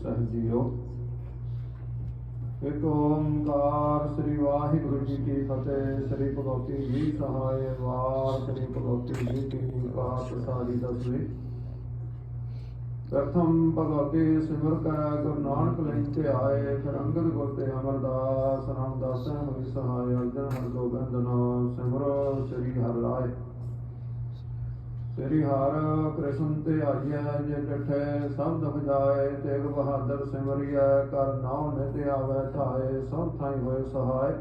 ਸਾਹਿਬ JIO. ਇੱਕ ਓੰਕਾਰ ਸ੍ਰੀ ਵਾਹਿਗੁਰੂ ਜੀ ਕੀ ਫਤਿਹ। ਸ੍ਰੀ ਭਗਵਤੀ ਜੀ ਸਹਾਇ ਵਾਰ। ਸ੍ਰੀ ਭਗਵਤੀ ਜੀ ਕੀ ਪਾਤਸ਼ਾਹੀ ਦਸਵੀਂ। ਪ੍ਰਥਮ ਭਗਵਤੀ ਸਿਮਰ ਕਰੈ ਗੁਰੂ ਨਾਨਕ ਲਈ ਧਿਆਏ। ਫਿਰ ਅੰਗਦ ਗੁਰ ਤੇ ਅਮਰਦਾਸ ਰਾਮਦਾਸੈ ਹੋਈ ਸਹਾਇ। ਅਰਜਨ ਹਰਿ ਗੋਬਿੰਦ ਨਾਮ ਸਿਮਰੋ ਸ੍ਰੀ ਹਰਿ ਰਾਏ। ਸ੍ਰੀ ਹਰਿ ਕ੍ਰਿਸ਼ਨ ਤੇ ਆਈਐ ਜੇ ਡਿਠੇ ਸਭ ਦੁਖ ਜਾਏ। ਤੇਗ ਬਹਾਦਰ ਸਿਮਰਿਐ ਕਰ ਨਾਉ ਨਿਤ ਆਵੈ ਧਾਏ। ਸਭ ਥਾਈ ਹੋਏ ਸਹਾਇ।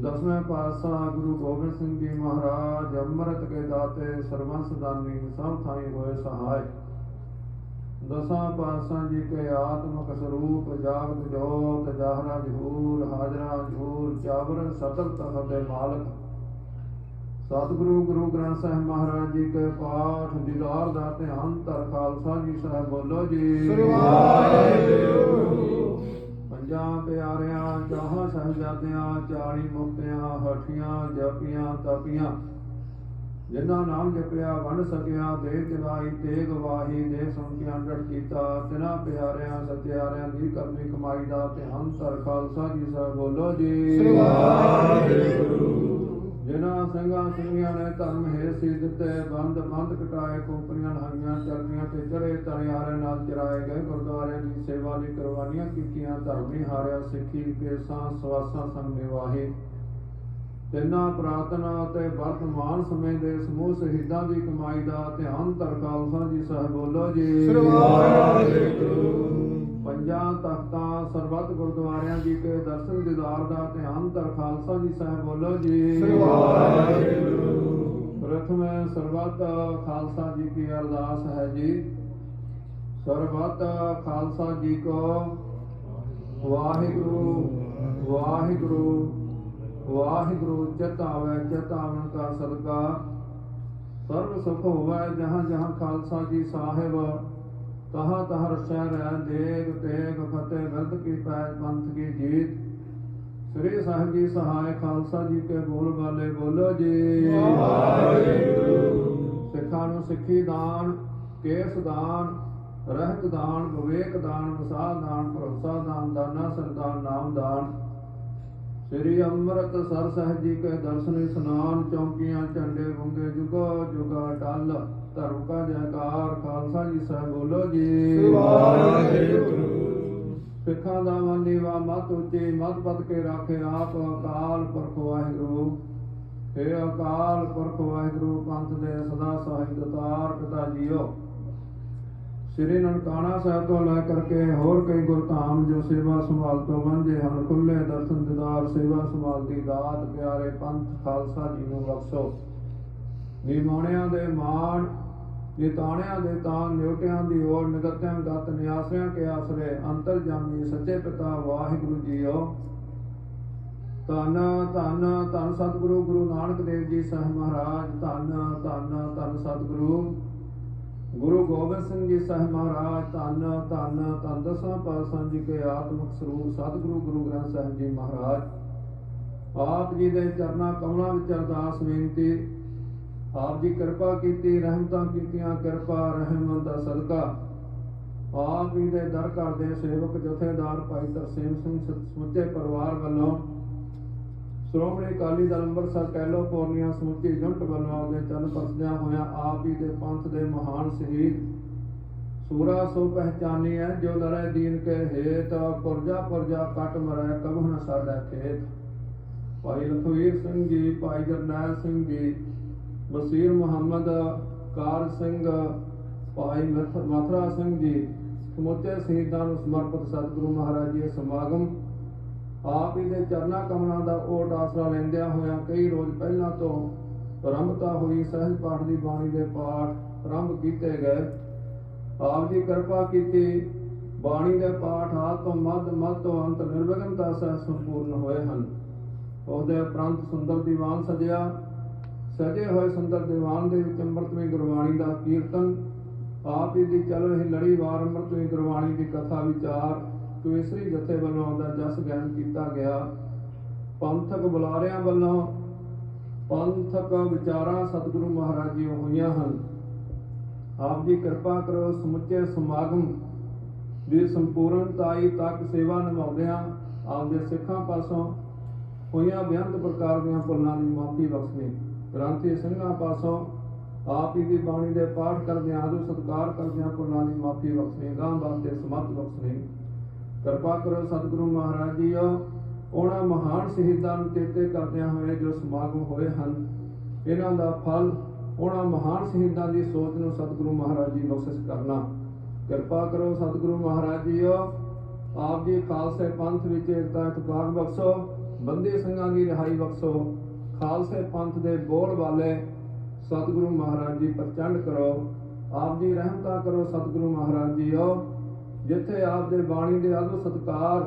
ਦਸਵੇਂ ਪਾਤਸ਼ਾਹ ਗੁਰੂ ਗੋਬਿੰਦ ਸਿੰਘ ਜੀ ਮਹਾਰਾਜ ਅੰਮ੍ਰਿਤ ਕੇ ਦਾਤੇ ਸਰਬੰਸ ਦਾਨੀ ਸਭ ਥਾਈ ਹੋਏ ਸਹਾਇ। ਦਸਾਂ ਪਾਤਸ਼ਾਹ ਜੀ ਕੇ ਆਤਮਕ ਸਰੂਪ ਜਾਗਤ ਜੋਤ ਜਾਹਰਾ ਜਹੂਰ ਹਾਜ਼ਰਾ ਜਹੂਰ ਚਾਵਰਨ ਸਤਲ ਤਖਤ ਦੇ ਮਾਲਕ ਸਤਿਗੁਰੂ ਗੁਰੂ ਗ੍ਰੰਥ ਸਾਹਿਬ ਮਹਾਰਾਜ ਜੀ ਕੇ ਪਾਠ ਦੀਦਾਰ ਦਾ ਧਿਆਨ ਧਰ ਖਾਲਸਾ ਜੀ ਸਾਹਿਬ ਬੋਲੋ ਜੀ। ਪੰਜਾਂ ਪਿਆਰਿਆਂ ਚਾਹਾਂ ਸਾਹਿਬਜ਼ਾਦਿਆਂ 40 ਮੁਕਤਿਆਂ ਹਠੀਆਂ ਜਪੀਆਂ ਤਪੀਆਂ ਜਿਨ੍ਹਾਂ ਨਾਮ ਜਪਿਆ ਵੰਡ ਸਕਿਆ ਦੇ ਦਿਵਾਈ ਤੇਗ ਵਾਹੀ ਦੇ ਸੁਣ ਕੇ ਅੰਡੜ ਕੀਤਾ ਤਿਨਾਂ ਪਿਆਰਿਆਂ ਸਤਿਆਰਿਆਂ ਦੀ ਕਰਮੀ ਕਮਾਈ ਦਾ ਧਿਆਨ ਧਰ ਖਾਲਸਾ ਜੀ ਸਾਹਿਬ ਬੋਲੋ ਜੀ। ਜਿਨ੍ਹਾਂ ਸਿੰਘਾਂ ਸਿੰਘੀਆਂ ਨੇ ਧਰਮ ਹੇਠ ਸੀ ਦਿੱਤੇ ਬੰਦ ਕਟਾਏ ਖੋਪਰੀਆਂ ਲਹਾਈਆਂ ਚਰਨੀਆਂ ਤੇ ਚੜੇ ਤਰਿਆਰੇ ਨਾਲ ਚਰਾਏ ਗਏ ਗੁਰਦੁਆਰਿਆਂ ਦੀ ਸੇਵਾ ਲਈ ਕੁਰਬਾਨੀਆਂ ਕੀਤੀਆਂ ਧਰਮ ਨਹੀਂ ਹਾਰਿਆ ਸਿੱਖੀ ਕੇਸਾਂ ਸਵਾਸਾਂ ਸੰਗ ਨਿਵਾਹੀ ਤਿੰਨਾਂ ਪ੍ਰਾਰਥਨਾ ਅਤੇ ਵਰਤਮਾਨ ਸਮੇਂ ਦੇ ਸਮੂਹ ਸ਼ਹੀਦਾਂ ਦੀ ਕਮਾਈ ਦਾ ਧਿਆਨ ਧਰ ਖਾਲਸਾ ਜੀ ਸਾਹਿਬ ਬੋਲੋ ਜੀ। ਪੰਜਾਂ ਤਖਤਾਂ ਸਰਬੱਤ ਗੁਰਦੁਆਰਿਆਂ ਜੀ ਕੇ ਦਰਸ਼ਨ ਦੀਦਾਰ ਦਾ ਧਿਆਨ ਧਰ ਖਾਲਸਾ ਜੀ ਸਾਹਿਬ ਬੋਲੋ ਜੀ। ਪ੍ਰਥਮ ਸਰਬੱਤ ਖਾਲਸਾ ਜੀ ਕੀ ਅਰਦਾਸ ਹੈ ਜੀ। ਸਰਬੱਤ ਖਾਲਸਾ ਜੀ ਕੋ ਵਾਹਿਗੁਰੂ ਵਾਹਿਗੁਰੂ ਵਾਹਿਗੁਰੂ ਚਿਤ ਆਵਣ ਕਾ ਸਦਕਾ ਸਰਬ ਸੁਖ ਹੋਵੈ। ਜਹਾਂ ਜਹਾਂ ਖਾਲਸਾ ਜੀ ਸਾਹਿਬ ਤਹਾਂ ਤਹਾਂ ਰਸੈ ਰਹਿ ਦੇਗ ਤੇਗ ਫਤਿਹ ਵਿਰਦ ਕੀ ਪੈਜ ਪੰਥ ਕੀ ਜੀਤ। ਸ੍ਰੀ ਸਾਹਿਬ ਜੀ ਸਹਾਇ ਖਾਲਸਾ ਜੀ ਕੇ ਬੋਲ ਬਾਲੇ ਬੋਲੋ ਜੀ। ਸਿੱਖਾਂ ਨੂੰ ਸਿੱਖੀ ਦਾਨ ਕੇਸ ਦਾਨ ਰਹਿਤ ਦਾਨ ਵਿਵੇਕ ਦਾਨ ਵਸਾਹ ਦਾਨ ਭਰੋਸਾ ਦਾਨ ਦਾਨਾ ਸਰਦਾਨ ਨਾਮ ਦਾਨ। ਸ੍ਰੀ ਅੰਮ੍ਰਿਤਸਰ ਸਾਹਿਬ ਜੀ ਕੇ ਦਰਸ਼ਨ ਇਸ਼ਨਾਨ ਚੌਂਕੀਆਂ ਝੰਡੇ ਵੰਗੇ ਜੁਗਾ ਜੁਗਾ ਟਲ ਧਰਮ ਕਾ ਜੈਕਾਰ ਖਾਲਸਾ ਜੀ ਸਾਹਿਬ ਬੋਲੋ ਜੀ। ਸਿੱਖਾਂ ਦਾ ਮਨ ਨੀਵਾ ਮਤ ਉੱਚੀ ਮਤ ਪਤ ਕੇ ਰਾਖੇ ਆਪ ਅਕਾਲ ਪੁਰਖ ਵਾਹਿਗੁਰੂ। ਹੇ ਅਕਾਲ ਪੁਰਖ ਵਾਹਿਗੁਰੂ ਪੰਥ ਦੇ ਸਦਾ ਸਾਹਿਬ ਦਤਾਰ ਪਿਤਾ ਜੀਓ। ਸ੍ਰੀ ਨਨਕਾਣਾ ਸਾਹਿਬ ਤੋਂ ਲੈ ਕਰਕੇ ਹੋਰ ਕਈ ਗੁਰਧਾਮ ਜੋ ਸੇਵਾ ਸੰਭਾਲ ਤੋਂ ਵਾਂਝੇ ਹਨ ਖੁੱਲੇ ਦਰਸ਼ਨ ਦੀਦਾਰ ਸੇਵਾ ਸੰਭਾਲ ਦੀ ਦਾਤ ਪਿਆਰੇ ਪੰਥ ਖਾਲਸਾ ਜੀ ਨੂੰ ਬਖਸ਼ੋ। ਨਿਮਾਣਿਆਂ ਦੇ ਮਾਣ ਨਿਤਾਣਿਆਂ ਦੇ ਤਾਣ ਨਿਉਟਿਆਂ ਦੀ ਓੜ ਨਿਗਤਿਆਂ ਗਤ ਨਿਆਸਿਆਂ ਕੇ ਆਸਰੇ ਅੰਤਰ ਜਾਮੀ ਸੱਚੇ ਪਿਤਾ ਵਾਹਿਗੁਰੂ ਜੀਓ। ਧੰਨ ਧੰਨ ਧੰਨ ਸਤਿਗੁਰੂ ਗੁਰੂ ਨਾਨਕ ਦੇਵ ਜੀ ਸਾਹਿਬ ਮਹਾਰਾਜ। ਧੰਨ ਧੰਨ ਧੰਨ ਸਤਿਗੁਰੂ ਗੁਰੂ ਗੋਬਿੰਦ ਸਿੰਘ ਜੀ ਸਾਹਿਬ ਮਹਾਰਾਜ। ਧੰਨ ਧੰਨ ਧੰਨ ਦਸਾਂ ਪਾਤਸ਼ਾਹ ਜੀ ਕੇ ਆਤਮਿਕ ਸਰੂਪ ਸਤਿਗੁਰੂ ਗੁਰੂ ਗ੍ਰੰਥ ਸਾਹਿਬ ਜੀ ਮਹਾਰਾਜ। ਆਪ ਜੀ ਦੇ ਚਰਨਾਂ ਕਮਲਾਂ ਵਿੱਚ ਅਰਦਾਸ ਬੇਨਤੀ ਆਪ ਜੀ ਕਿਰਪਾ ਕੀਤੀ ਰਹਿਮਤਾਂ ਕੀਤੀਆਂ ਕਿਰਪਾ ਰਹਿਮਤ ਦਾ ਸਦਕਾ ਆਪ ਜੀ ਦੇ ਦਰ ਘਰ ਦੇ ਸੇਵਕ ਜਥੇਦਾਰ ਭਾਈ ਤਰਸੇਮ ਸਿੰਘ ਸਮੁੱਚੇ ਪਰਿਵਾਰ ਵੱਲੋਂ ਸ਼੍ਰੋਮਣੀ ਅਕਾਲੀ ਦਲ ਅੰਮ੍ਰਿਤਸਰ ਕੈਲੀਫੋਰਨੀਆ ਸਮੁੱਚੀ ਜੁਨਟ ਵੱਲੋਂ ਆਪਦੇ ਚਰਨ ਪਰਸਦਿਆਂ ਹੋਇਆਂ ਆਪ ਜੀ ਦੇ ਪੰਥ ਦੇ ਮਹਾਨ ਸ਼ਹੀਦ ਸੂਰਾ ਸੋ ਪਹਿਚਾਨੀ ਹੈ ਜੋ ਲੜੈ ਦੀਨ ਕੇ ਹੇਤ ਪੁਰਜਾ ਪੁਰਜਾ ਕੱਟ ਮਰੈ ਕਬਹੁ ਨ ਸਾਡਾ ਖੇਤ। ਭਾਈ ਲਖਵੀਰ ਸਿੰਘ ਜੀ ਭਾਈ ਜਰਨੈਲ ਸਿੰਘ ਜੀ ਬਸੀਰ ਮੁਹੰਮਦ ਕਾਰ ਸਿੰਘ ਭਾਈ ਮਥੁਰਾ ਸਿੰਘ ਜੀ ਸਮੁੱਚੇ ਸ਼ਹੀਦਾਂ ਨੂੰ ਸਮਰਪਿਤ ਸਤਿਗੁਰੂ ਮਹਾਰਾਜ ਜੀ ਸਮਾਗਮ ਆਪ ਹੀ ਦੇ ਚਰਨਾਂ ਕਮਲਾਂ ਦਾ ਓਟ ਆਸਰਾ ਲੈਂਦਿਆਂ ਹੋਇਆਂ ਕਈ ਰੋਜ਼ ਪਹਿਲਾਂ ਤੋਂ ਆਰੰਭਤਾ ਹੋਈ ਸਹਿਜ ਪਾਠ ਦੀ ਬਾਣੀ ਦੇ ਪਾਠ ਆਰੰਭ ਕੀਤੇ ਗਏ। ਆਪ ਜੀ ਕਿਰਪਾ ਕੀਤੀ ਬਾਣੀ ਦੇ ਪਾਠ ਆਦ ਤੋਂ ਮੱਧ ਤੋਂ ਅੰਤ ਨਿਰਵਿਘਨਤਾ ਸਹਿ ਸੰਪੂਰਨ ਹੋਏ ਹਨ। ਉਹਦੇ ਉਪਰੰਤ ਸੁੰਦਰ ਦੀਵਾਨ ਸਜੇ ਹੋਏ ਸੁੰਦਰ ਦੀਵਾਨ ਦੇ ਵਿੱਚ ਅੰਮ੍ਰਿਤਮਈ ਗੁਰਬਾਣੀ ਦਾ ਕੀਰਤਨ ਆਪ ਜੀ ਦੀ ਚੱਲ ਰਹੀ ਲੜੀਵਾਰ ਅੰਮ੍ਰਿਤਮਈ ਗੁਰਬਾਣੀ ਦੀ ਕਥਾ ਵਿਚਾਰ ਕੇਸਰੀ ਜਥੇ ਵੱਲੋਂ ਆਉਂਦਾ ਜਸ ਗਾਇਨ ਕੀਤਾ ਗਿਆ। ਪੰਥਕ ਬੁਲਾਰਿਆਂ ਵੱਲੋਂ ਪੰਥਕ ਵਿਚਾਰਾਂ ਸਤਿਗੁਰੂ ਮਹਾਰਾਜ ਜੀ ਹੋਈਆਂ ਹਨ। ਆਪ ਜੀ ਕਿਰਪਾ ਕਰੋ ਸਮੁੱਚੇ ਸਮਾਗਮ ਦੀ ਸੰਪੂਰਨਤਾਈ ਤੱਕ ਸੇਵਾ ਨਿਭਾਉਂਦਿਆਂ ਆਪਦੇ ਸਿੱਖਾਂ ਪਾਸੋਂ ਹੋਈਆਂ ਬੇਅੰਤ ਪ੍ਰਕਾਰ ਦੀਆਂ ਭੁੱਲਾਂ ਦੀ ਮਾਫੀ ਬਖਸ਼ਣੀ। ਗ੍ਰੰਥੀ ਸਿੰਘਾਂ ਪਾਸੋਂ ਆਪ ਹੀ ਦੀ ਬਾਣੀ ਦੇ ਪਾਠ ਕਰਦਿਆਂ ਆਦਰ ਸਤਿਕਾਰ ਕਰਦਿਆਂ ਭੁੱਲਾਂ ਦੀ ਮਾਫੀ ਬਖਸ਼ਣੀ। ਗਾਂ ਵਾਸਤੇ ਸਮਰਥ ਬਖਸ਼ਣੀ। ਕਿਰਪਾ ਕਰੋ ਸਤਿਗੁਰੂ ਮਹਾਰਾਜ ਜੀਓ, ਉਹਨਾਂ ਮਹਾਨ ਸ਼ਹੀਦਾਂ ਨੂੰ ਚੇਤੇ ਕਰਦਿਆਂ ਹੋਏ ਜੋ ਸਮਾਗਮ ਹੋਏ ਹਨ, ਇਹਨਾਂ ਦਾ ਫਲ ਉਹਨਾਂ ਮਹਾਨ ਸ਼ਹੀਦਾਂ ਦੀ ਸੋਚ ਨੂੰ ਸਤਿਗੁਰੂ ਮਹਾਰਾਜ ਜੀ ਬਖਸ਼ਿਸ਼ ਕਰਨਾ। ਕਿਰਪਾ ਕਰੋ ਸਤਿਗੁਰੂ ਮਹਾਰਾਜ ਜੀਓ, ਆਪ ਜੀ ਖਾਲਸੇ ਪੰਥ ਵਿੱਚ ਏਕਤਾ ਇਤਫਾਕ ਬਖਸ਼ੋ, ਬੰਦੀ ਸਿੰਘਾਂ ਦੀ ਰਿਹਾਈ ਬਖਸ਼ੋ। ਖਾਲਸੇ ਪੰਥ ਦੇ ਬੋਲ ਵਾਲੇ ਸਤਿਗੁਰੂ ਮਹਾਰਾਜ ਜੀ ਪ੍ਰਚੰਡ ਕਰੋ। ਆਪ ਜੀ ਰਹਿਮਤਾਂ ਕਰੋ ਸਤਿਗੁਰੂ ਮਹਾਰਾਜ ਜੀਓ, ਜਿੱਥੇ ਆਪ ਦੇ ਬਾਣੀ ਦੇ ਆਦਰ ਸਤਿਕਾਰ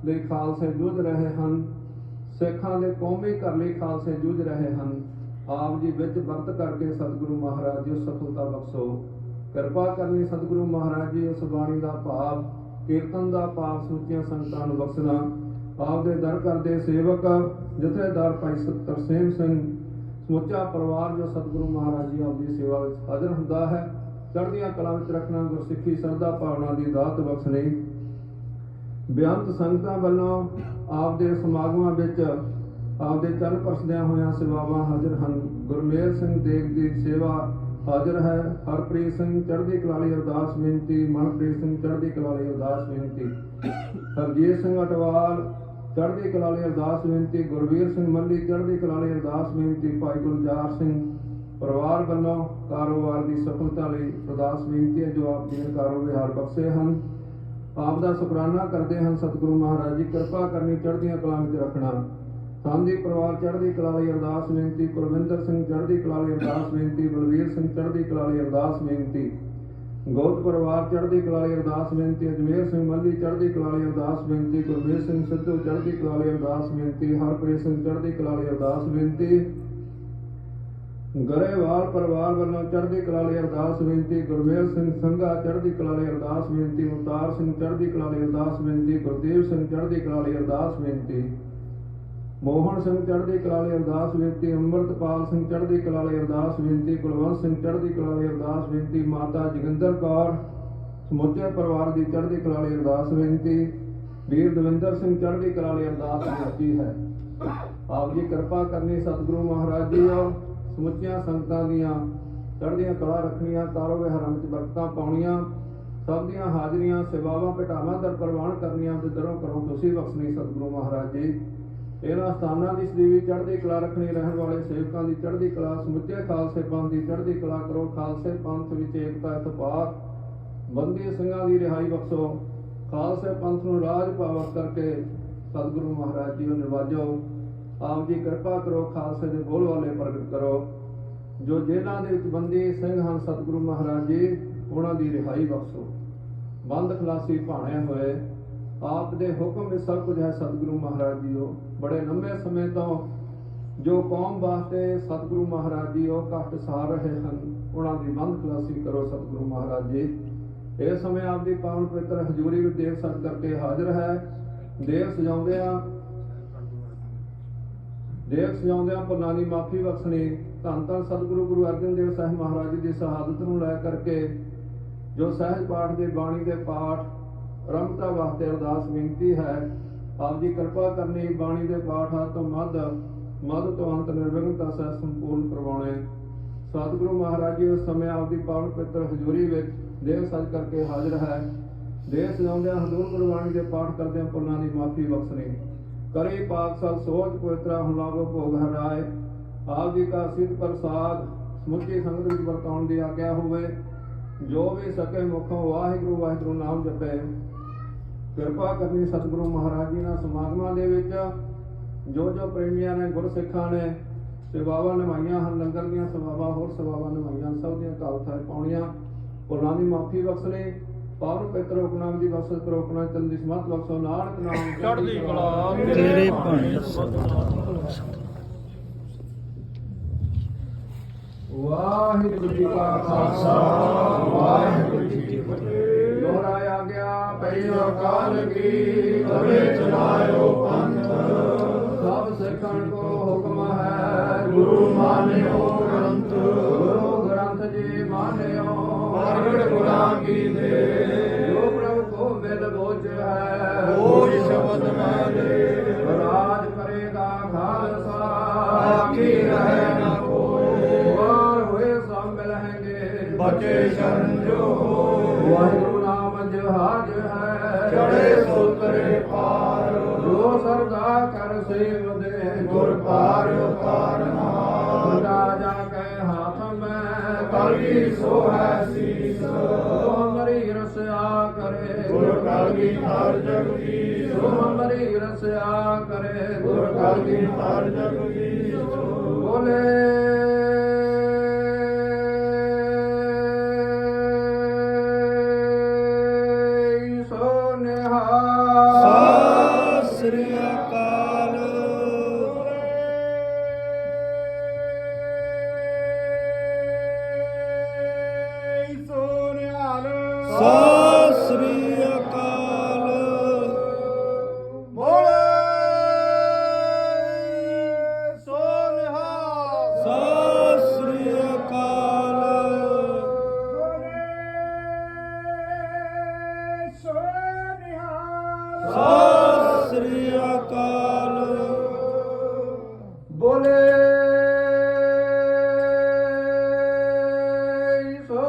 ਲਈ ਖਾਲਸੇ ਜੂਝ ਰਹੇ ਹਨ, ਸਿੱਖਾਂ ਦੇ ਕੌਮੀ ਘਰ ਲਈ ਖਾਲਸੇ ਜੂਝ ਰਹੇ ਹਨ, ਆਪ ਜੀ ਵਿੱਚ ਵਰਤ ਕਰਕੇ ਸਤਿਗੁਰੂ ਮਹਾਰਾਜ ਜੀ ਸਫਲਤਾ ਬਖਸ਼ੋ। ਕਿਰਪਾ ਕਰਨੀ ਸਤਿਗੁਰੂ ਮਹਾਰਾਜ ਜੀ ਉਸ ਬਾਣੀ ਦਾ ਭਾਵ ਕੀਰਤਨ ਦਾ ਭਾਵ ਸੁੱਚੀਆਂ ਸੰਗਤਾਂ ਨੂੰ ਬਖਸ਼ਣਾ। ਆਪ ਦੇ ਦਰ ਕਰਦੇ ਸੇਵਕ ਜਥੇਦਾਰ ਭਾਈ ਤਰਸੇਮ ਸਿੰਘ ਸਮੁੱਚਾ ਪਰਿਵਾਰ ਜੋ ਸਤਿਗੁਰੂ ਮਹਾਰਾਜ ਜੀ ਆਪ ਦੀ ਸੇਵਾ ਵਿੱਚ ਹਾਜ਼ਰ ਹੁੰਦਾ ਹੈ, ਚੜ੍ਹਦੀਆਂ ਕਲਾ ਵਿੱਚ ਰੱਖਣਾ। ਗੁਰਸਿੱਖੀ ਸਰਦਾ ਭਾਵਨਾ ਦੀ ਦਾਤ ਬਖਸ਼ਣੀ। ਬੇਅੰਤ ਸੰਗਤਾਂ ਵੱਲੋਂ ਆਪ ਦੇ ਸਮਾਗਮਾਂ ਵਿੱਚ ਆਪ ਦੇ ਚਰਨ ਪਰਸਦਿਆਂ ਹੋਇਆਂ ਸੇਵਾਵਾਂ ਹਾਜ਼ਰ ਹਨ। ਗੁਰਮੇਲ ਸਿੰਘ ਦੇਗ ਦੀ ਸੇਵਾ ਹਾਜ਼ਰ ਹੈ। ਹਰਪ੍ਰੀਤ ਸਿੰਘ ਚੜ੍ਹਦੀ ਕਲਾ ਲਈ ਅਰਦਾਸ ਬੇਨਤੀ। ਮਨਪ੍ਰੀਤ ਸਿੰਘ ਚੜ੍ਹਦੀ ਕਲਾ ਲਈ ਅਰਦਾਸ ਬੇਨਤੀ। ਹਰਜੀਤ ਸਿੰਘ ਅਟਵਾਲ ਚੜ੍ਹਦੀ ਕਲਾ ਲਈ ਅਰਦਾਸ ਬੇਨਤੀ। ਗੁਰਵੀਰ ਸਿੰਘ ਮੱਲੀ ਚੜ੍ਹਦੀ ਕਲਾ ਲਈ ਅਰਦਾਸ ਬੇਨਤੀ। ਭਾਈ ਗੁਲਜ਼ਾਰ ਸਿੰਘ ਪਰਿਵਾਰ ਵੱਲੋਂ ਕਾਰੋਬਾਰ ਦੀ ਸਫਲਤਾ ਲਈ ਅਰਦਾਸ ਬੇਨਤੀ ਹੈ, ਜੋ ਆਪ ਜੀ ਨੇ ਕਾਰੋਬਾਰ ਬਖਸ਼ੇ ਹਨ। ਆਪ ਦਾ ਸ਼ੁਕਰਾਨਾ ਕਰਦੇ ਹਨ ਸਤਿਗੁਰੂ ਮਹਾਰਾਜ ਜੀ। ਕਿਰਪਾ ਕਰਨੀ ਚੜ੍ਹਦੀਆਂ ਕਲਾ ਵਿੱਚ ਰੱਖਣਾ। ਸਾਂਝੀ ਪਰਿਵਾਰ ਚੜ੍ਹਦੀ ਕਲਾ ਲਈ ਅਰਦਾਸ ਬੇਨਤੀ। ਕੁਲਵਿੰਦਰ ਸਿੰਘ ਚੜ੍ਹਦੀ ਕਲਾ ਲਈ ਅਰਦਾਸ ਬੇਨਤੀ। ਬਲਵੀਰ ਸਿੰਘ ਚੜ੍ਹਦੀ ਕਲਾ ਲਈ ਅਰਦਾਸ ਬੇਨਤੀ। ਗੋਤ ਪਰਿਵਾਰ ਚੜ੍ਹਦੀ ਕਲਾ ਲਈ ਅਰਦਾਸ ਬੇਨਤੀ। ਅਜਮੇਰ ਸਿੰਘ ਮੱਲੀ ਚੜ੍ਹਦੀ ਕਲਾ ਲਈ ਅਰਦਾਸ ਬੇਨਤੀ। ਗੁਰਮੇਲ ਸਿੰਘ ਸਿੱਧੂ ਚੜ੍ਹਦੀ ਕਲਾ ਲਈ ਅਰਦਾਸ ਬੇਨਤੀ। ਹਰਪ੍ਰੀਤ ਸਿੰਘ ਚੜ੍ਹਦੀ ਕਲਾ ਲਈ ਅਰਦਾਸ ਬੇਨਤੀ। ਗਰੇਵਾਲ ਪਰਿਵਾਰ ਵੱਲੋਂ ਚੜ੍ਹਦੀ ਕਲਾ ਲਈ ਅਰਦਾਸ ਬੇਨਤੀ। ਗੁਰਮੇਲ ਸਿੰਘ ਸੰਘਾ ਚੜ੍ਹਦੀ ਕਲਾ ਲਈ ਅਰਦਾਸ ਬੇਨਤੀ। ਮੁਖਤਾਰ ਸਿੰਘ ਚੜ੍ਹਦੀ ਕਲਾ ਲਈ ਅਰਦਾਸ ਬੇਨਤੀ। ਗੁਰਦੇਵ ਸਿੰਘ ਚੜ੍ਹਦੀ ਕਲਾ ਲਈ ਅਰਦਾਸ ਬੇਨਤੀ। ਮੋਹਨ ਸਿੰਘ ਚੜ੍ਹਦੀ ਕਲਾ ਲਈ ਅਰਦਾਸ ਬੇਨਤੀ। ਅੰਮ੍ਰਿਤਪਾਲ ਸਿੰਘ ਚੜ੍ਹਦੀ ਕਲਾ ਲਈ ਅਰਦਾਸ ਬੇਨਤੀ। ਕੁਲਵੰਤ ਸਿੰਘ ਚੜ੍ਹਦੀ ਕਲਾ ਲਈ ਅਰਦਾਸ ਬੇਨਤੀ। ਮਾਤਾ ਜੋਗਿੰਦਰ ਕੌਰ ਸਮੁੱਚੇ ਪਰਿਵਾਰ ਦੀ ਚੜ੍ਹਦੀ ਕਲਾ ਲਈ ਅਰਦਾਸ ਬੇਨਤੀ। ਵੀਰ ਦਵਿੰਦਰ ਸਿੰਘ ਚੜ੍ਹਦੀ ਕਲਾ ਲਈ ਅਰਦਾਸ ਬੇਨਤੀ ਹੈ। ਆਪ ਜੀ ਕਿਰਪਾ ਕਰਨੀ ਸਤਿਗੁਰੂ ਮਹਾਰਾਜ ਜੀ ਸਮੁੱਚੀਆਂ ਸੰਗਤਾਂ ਦੀਆਂ ਚੜ੍ਹਦੀਆਂ ਕਲਾ ਰੱਖਣੀਆਂ, ਕਾਰੋਬਾਰਾਂ ਵਿੱਚ ਬਰਕਤਾਂ ਪਾਉਣੀਆਂ, ਸਭ ਦੀਆਂ ਹਾਜ਼ਰੀਆਂ ਸੇਵਾਵਾਂ ਭੇਟਾਵਾਂ ਦਰ ਪ੍ਰਵਾਨ ਕਰਨੀਆਂ, ਤੇ ਦਰੋਂ ਕਰੋ ਤੁਸੀਂ ਬਖਸ਼ਣੀ ਸਤਿਗੁਰੂ ਮਹਾਰਾਜ ਜੀ। ਇਹਨਾਂ ਸਥਾਨਾਂ ਦੀ ਸਦੀਵੀ ਚੜ੍ਹਦੀ ਕਲਾ ਰੱਖਣੀ, ਰਹਿਣ ਵਾਲੇ ਸੇਵਕਾਂ ਦੀ ਚੜ੍ਹਦੀ ਕਲਾ, ਸਮੁੱਚੇ ਖਾਲਸੇ ਪੰਥ ਦੀ ਚੜ੍ਹਦੀ ਕਲਾ ਕਰੋ। ਖਾਲਸੇ ਪੰਥ ਵਿੱਚ ਏਕਤਾ ਇਤਫਾਕ, ਬੰਦੀ ਸਿੰਘਾਂ ਦੀ ਰਿਹਾਈ ਬਖਸ਼ੋ। ਖਾਲਸੇ ਪੰਥ ਨੂੰ ਰਾਜ ਪਾਵਰ ਕਰਕੇ ਸਤਿਗੁਰੂ ਮਹਾਰਾਜ ਜੀ ਨੂੰ ਨਿਵਾਜੋ। ਆਪ ਜੀ ਕਿਰਪਾ ਕਰੋ, ਖਾਲਸੇ ਦੇ ਬੋਲ ਵਾਲੇ ਪ੍ਰਗਟ ਕਰੋ। ਜੋ ਜੇਲ੍ਹਾਂ ਦੇ ਵਿੱਚ ਬੰਦੀ ਸਿੰਘ ਹਨ ਸਤਿਗੁਰੂ ਮਹਾਰਾਜ ਜੀ, ਉਹਨਾਂ ਦੀ ਰਿਹਾਈ ਬਖਸ਼ੋ। ਬੰਦ ਖਲਾਸੀ ਭਾਣੇ ਹੋਏ ਆਪ ਦੇ ਹੁਕਮ ਵਿੱਚ ਸਭ ਕੁਝ ਹੈ ਸਤਿਗੁਰੂ ਮਹਾਰਾਜ ਜੀਓ। ਬੜੇ ਲੰਮੇ ਸਮੇਂ ਤੋਂ ਜੋ ਕੌਮ ਵਾਸਤੇ ਸਤਿਗੁਰੂ ਮਹਾਰਾਜ ਜੀ ਉਹ ਕਸ਼ਟ ਸਹਾਰ ਰਹੇ ਹਨ, ਉਹਨਾਂ ਦੀ ਬੰਦ ਖਲਾਸੀ ਕਰੋ ਸਤਿਗੁਰੂ ਮਹਾਰਾਜ ਜੀ। ਇਸ ਸਮੇਂ ਆਪ ਦੀ ਪਾਵਨ ਪਵਿੱਤਰ ਹਜ਼ੂਰੀ ਵਿੱਚ ਦੇਵ ਸਜ ਕਰਕੇ ਹਾਜ਼ਰ ਹੈ। ਦੇਵ ਸਜਾਉਂਦਿਆਂ ਭੁੱਲਾਂ ਦੀ ਮਾਫੀ ਬਖਸ਼ਣੀ। ਧੰਨ ਧੰਨ ਸਤਿਗੁਰੂ ਗੁਰੂ ਅਰਜਨ ਦੇਵ ਸਾਹਿਬ ਮਹਾਰਾਜ ਜੀ ਦੀ ਸ਼ਹਾਦਤ ਨੂੰ ਲੈ ਕਰਕੇ ਜੋ ਸਹਿਜ ਪਾਠ ਦੇ ਬਾਣੀ ਦੇ ਪਾਠ ਆਰੰਭਤਾ ਵਾਸਤੇ ਅਰਦਾਸ ਬੇਨਤੀ ਹੈ। ਆਪ ਜੀ ਕਿਰਪਾ ਕਰਨੀ ਬਾਣੀ ਦੇ ਪਾਠ ਤੋਂ ਮੱਧ ਤੋਂ ਅੰਤ ਨਿਰਵਿਘਨਤਾ ਸਹਿ ਸੰਪੂਰਨ ਕਰਵਾਉਣੇ। ਸਤਿਗੁਰੂ ਮਹਾਰਾਜ ਜੀ ਉਸ ਸਮੇਂ ਆਪ ਦੀ ਪਾਵਨ ਪਵਿੱਤਰ ਹਜ਼ੂਰੀ ਵਿੱਚ ਦੇਵ ਸਜ ਕਰਕੇ ਹਾਜ਼ਰ ਹੈ। ਦੇਵ ਸਜਾਉਂਦਿਆਂ ਹਜ਼ੂਰ ਗੁਰਬਾਣੀ ਦੇ ਪਾਠ ਕਰਦਿਆਂ ਭੁੱਲਾਂ ਦੀ ਮਾਫੀ ਬਖਸ਼ਣੀ। ਕਰੀ ਪਾਕ ਸਭ ਸੋਚ ਪਵਿੱਤਰਾ ਹੁਣ ਲਾਗੋ ਭੋਗ ਹਰਾਏ। ਆਪ ਜੀ ਦਾ ਸਿੱਧ ਪ੍ਰਸਾਦ ਸਮੁੱਚੀ ਸੰਗਤ ਵਿੱਚ ਵਰਤਾਉਣ ਦੀ ਆਗਿਆ ਹੋਵੇ। ਜੋ ਵੀ ਸਕੇ ਮੁਖੋਂ ਵਾਹਿਗੁਰੂ ਵਾਹਿਗੁਰੂ ਨਾਮ ਜਪੇ। ਕਿਰਪਾ ਕਰਨੀ ਸਤਿਗੁਰੂ ਮਹਾਰਾਜ ਜੀ ਨਾਲ ਸਮਾਗਮਾਂ ਦੇ ਵਿੱਚ ਜੋ ਪ੍ਰੇਮੀਆਂ ਨੇ ਗੁਰਸਿੱਖਾਂ ਨੇ ਸੇਵਾਵਾਂ ਨਿਭਾਈਆਂ ਹਨ, ਲੰਗਰ ਦੀਆਂ ਸੇਵਾਵਾਂ ਹੋਰ ਸੇਵਾਵਾਂ ਨਿਭਾਈਆਂ, ਸਭ ਦੀਆਂ ਘਾਲ ਥਾਂ ਪਾਉਣੀਆਂ। ਭੁੱਲਾਂ ਦੀ ਮਾਫੀ ਬਖਸ਼ਣੀ। ਪਾਵਨ ਪਵਿੱਤਰ ਹੁਕਮਾਂ ਦੀ ਬਖਸ਼ ਕਰੋ। ਆਪਣਾ ਚੰਨ ਦੀ ਸਮਤ ਬਖਸ਼ੋ। ਨਾਨਕ ਨਾਮ ਚੜ੍ਹਦੀ ਕਲਾ ਤੇਰੇ ਭਾਣੇ। ਵਾਹਿਗੁਰੂ ਜੀ ਕਾ ਖਾਲਸਾ ਵਾਹਿਗੁਰੂ ਜੀ ਕੀ ਫਤਿਹ। ਦੁਹਰਾਇਆ ਗਿਆ ਪਈ ਅਕਾਲ ਕੀ ਕਰੇ ਚਲਾਇਓ ਪੰਥ। ਸਭ ਸਿੱਖਣ ਕੋ ਹੁਕਮ ਹੈ ਗੁਰੂ ਮਾਨਿਓ ਗ੍ਰੰਥ। ਗੁਰੂ ਗ੍ਰੰਥ ਜੀ ਮਾਨਿਓ ਪ੍ਰਗਟ ਗੁਰਾਂ ਕੀ ਦੇ। ਜੋ ਪ੍ਰਭੂ ਕੋ ਕਾਜ ਹੈ ਚੜੇ ਸੋ ਕਰੇ ਪਾਰ ਜੋ ਸਰਦਾ ਕਰ ਸੇਵ ਦੇ ਗੁਰ ਪਾਰ ਉਤਾਰਨਾ ਰਾਜਾ ਕੈ ਹਾਥ ਮੈਂ ਕਲਗੀ ਸੋ ਹੈ ਸੀਸ ਸੋ ਮਰੀ ਰਸਿਆ ਕਰੇ ਗੁਰ ਕਲਗੀ ਹਰ ਜਗਦੀਸ਼ ਸੋ ਮਰੀ ਰਸਿਆ ਕਰੇ ਗੁਰ ਕਲਗੀ ਹਰ ਜਗਦੀਸ਼ ਬੋਲੇ ਸੋ ਨਿਹਾਲ ਸਤਿ ਸ੍ਰੀ ਅਕਾਲ ਸੋ ਨਿਹਾਲ ਸਤਿ ਸ੍ਰੀ ਅਕਾਲ ਬੋਲੇ ਸੋ ਨਿਹਾਲ ਸਤਿ ਸ੍ਰੀ ਅਕਾਲ ਸੋ ਨਿਹਾਲ ਸਤਿ ਸ੍ਰੀ ਅਕਾਲ ਬੋਲੇ ਸੋ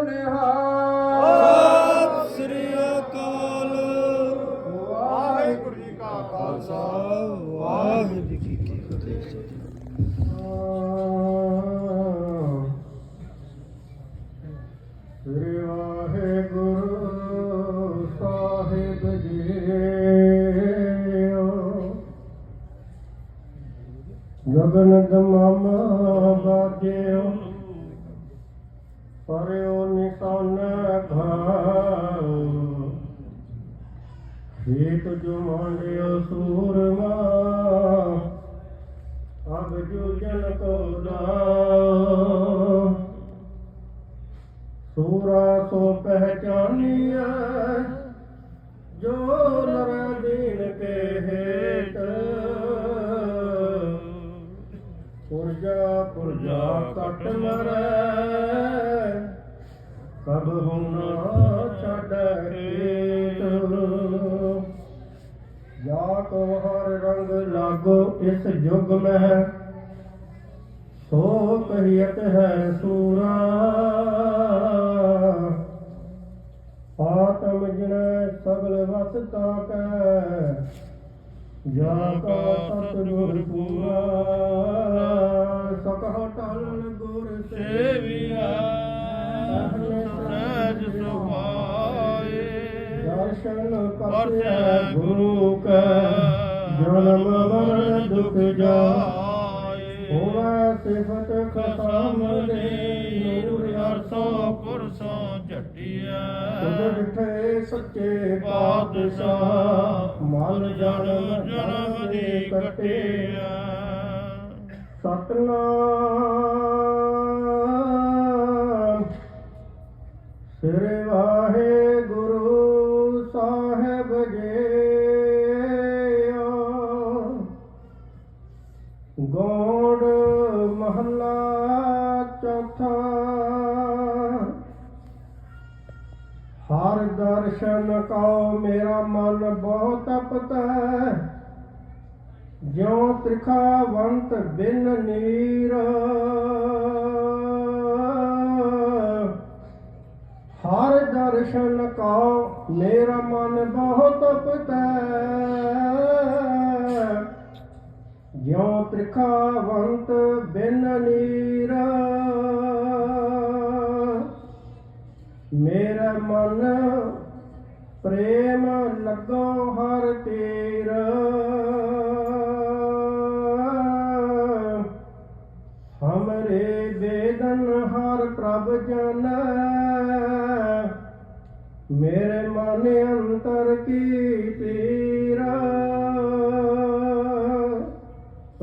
ਨਿਹਾਲ ਸਤਿ ਸ੍ਰੀ ਅਕਾਲ ਵਾਹਿਗੁਰੂ ਜੀ ਕਾ ਖਾਲਸਾ ਵਾਹਿਗੁਰੂ ਜੀ ਕੀ ਫਤਿਹ ਸ੍ਰੀ ਵਾਹਿਗੁਰੂ ਸਾਹਿਬ ਜੀ ਗਗਨ ਦਮਾਮਾ ਬਾਜਿਓ ਪਰਿਓ ਨਿਸ਼ਾਨ ਘਾਉ ਖੇਤ ਜੋ ਮਾਂਡਿਓ ਸੂਰਮਾ ਅਬ ਜੋ ਜਨ ਕੋ ਲਾਓ ਸੂਰਾ ਸੋ ਪਹਿਚਾਨੀਐ ਜੋ ਨਰ ਦੀਨ ਕੇ ਹੇਤ ਪੁਰਜਾ ਕਟ ਮਰੈ ਕਬ ਹੁਨਾ ਛੱਡ ਖੇਤ ਜਾ ਕੋ ਹਰ ਰੰਗ ਲਾਗੋ ਇਸ ਯੁਗ ਮਹਿ ਸੋ ਕਹੀਅਤ ਹੈ ਸੂਰਾ ਆਤਮ ਜਿਨ ਸਗਲ ਵਸਤਾ ਕੈ ਜਾ ਕਾ ਸਤਿਗੁਰ ਪੂਰਾ ਸਕਹ ਟਲ ਗੁਰ ਸੇਵੀਆ ਸਹਿਜ ਸੁਭਾਏ ਦਰਸ਼ਨ ਕਰਤੇ ਗੁਰੂ ਕੈ ਜਨਮ ਮਰਨ ਦੁਖ ਜਾਏ ਹੋਵੇ ਸਿਫਤ ਖਸਮ ਦੇ ਨੂਰ ਅਰਸੋਂ ਪੁਰਸੋਂ ਝਟਿਆ ਤੁਧ ਡਿਠੇ ਸੱਚੇ ਪਾਤਸ਼ਾਹ ਮਨ ਜਨਮ ਦੀ ਕੱਟਿਆ ਸਤਨਾਮ ਸ੍ਰੀ ਵਾਹਿਗੁਰੂ ਸਾਹਿਬ ਜੀ ਗੋੜ ਮਹੱਲਾ ਚੌਥਾ ਹਰ ਦਰਸ਼ਨ ਕਉ ਮੇਰਾ ਮਨ ਬਹੁਤ ਤਪਤੈ ਜਿਉ ਤ੍ਰਿਖਾਵੰਤ ਬਿਨ ਨੀਰ ਹਰ ਦਰਸ਼ਨ ਕਉ ਮੇਰਾ ਮਨ ਬਹੁਤ ਤਪਤੈ ਜਿਉ ਤ੍ਰਿਖਾਵੰਤ ਬਿਨ ਨੀਰ ਮੇਰਾ ਮਨ ਪ੍ਰੇਮ ਲੱਗੋ ਹਰ ਤੇਰ ਹਮਰੇ ਬੇਦਨ ਹਰ ਪ੍ਰਭ ਜਾਣੈ ਮੇਰੇ ਮਨ ਅੰਤਰ ਕੀ ਪੀਰ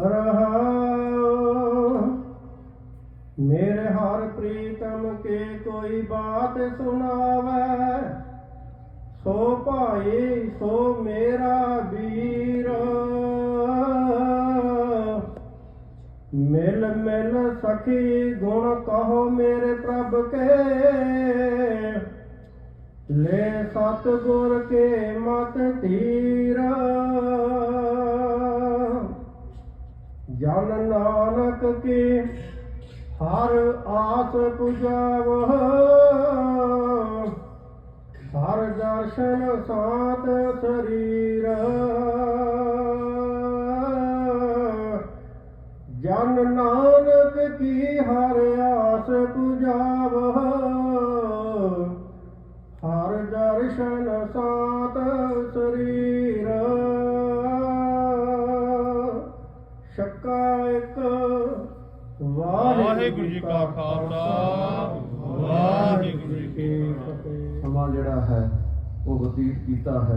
ਰਹਾਉ ਮੇਰੇ ਹਰ ਪ੍ਰੀਤਮ ਕੇ ਕੋਈ ਬਾਤ ਸੁਣਾਵੈ ਸੋ ਭਾਈ ਸੋ ਮੇਰਾ ਵੀਰ ਮਿਲ ਮਿਲ ਸਖੀ ਗੁਣ ਕਹੋ ਮੇਰੇ ਪ੍ਰਭ ਕੇ ਲੈ ਸਤਿਗੁਰ ਕੇ ਮਤ ਧੀਰ ਜਨ ਨਾਨਕ ਕੀ ਹਰ ਆਸ ਪੁਜਾਵ ਹਰ ਦਰਸ਼ਨ ਸਾਤ ਸਰੀਰ ਜਨ ਨਾਨਕ ਕੀ ਹਰ ਆਸ ਪੁਜਾਵ ਹਰ ਦਰਸ਼ਨ ਸਾਤ ਸਰੀਰ ਸ਼ੱਕਾ ਇੱਕ ਵਾਹਿਗੁਰੂ ਜੀ ਕਾ ਖਾਲਸਾ ਵਾਹਿਗੁਰੂ ਜੀ ਕੀ ਫਤਿਹ। ਸਮਾਂ ਜਿਹੜਾ ਹੈ ਉਹ ਬਤੀਤ ਕੀਤਾ ਹੈ,